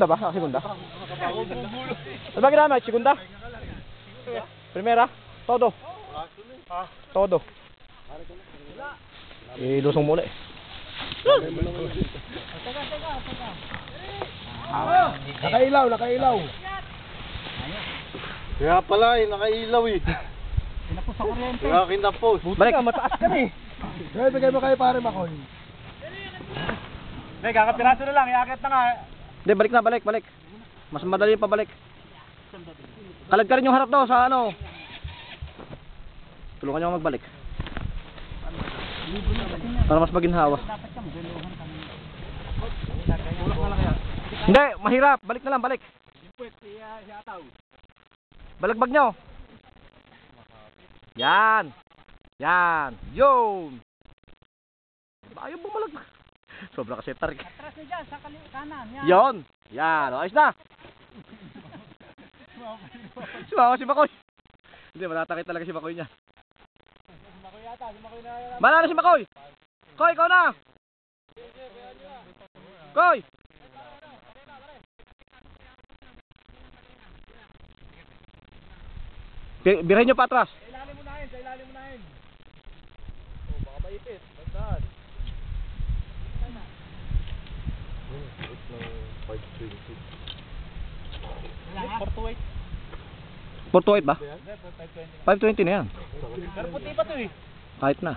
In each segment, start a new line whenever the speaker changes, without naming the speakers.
Segunda ba? Segunda. Ano ba ginamit? Segunda? Primera? Todo. Todo. Ilusong muli.
Nakailaw, nakailaw.
Kaya pala nakailaw eh.
Kinapos sa kuryente.
Kaya kinapos.
Balik.
Mataas ka eh. Kaya bigay mo kayo pare Makoy.
Hindi, kakapiraso na lang. Iakit na nga.
Hindi, balik na, balik. Mas madali pa balik. Kalag ka rin yung harap daw sa ano. Tulungan nyo magbalik. Para mas maginhawa. Hindi, mahirap. Balik na lang, balik. Balagbag nyo. Yan. Yun. Ayaw bumalag. Sobra kasi tarik.
Atras na dyan, sa kanan.
Yon. Yan. Ayos na. Sumama si Makoy. Hindi, matatakit talaga si Makoy niya. Malala si Makoy. Koy, ikaw na. Koy. Birahin nyo pa atras.
Sa ilalim mo nahin. Oh, baka maipit. Bagdaan. Portuwait.
428 ba? 520 na yan.
Pero puti pa to eh.
Kahit na.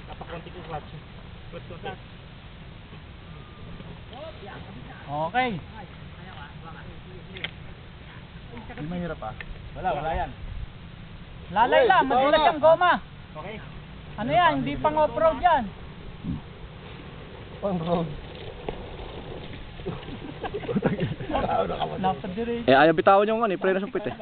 Kapakunti ko clutch. Okay. Hindi mahirap ah. Wala yan.
Lalay lang, madulas yung goma.
Okay.
Ano yan, hindi pang off-road yan.
On-road.
Napadiri.
Ayaw bitawan yung preno sa puwit eh.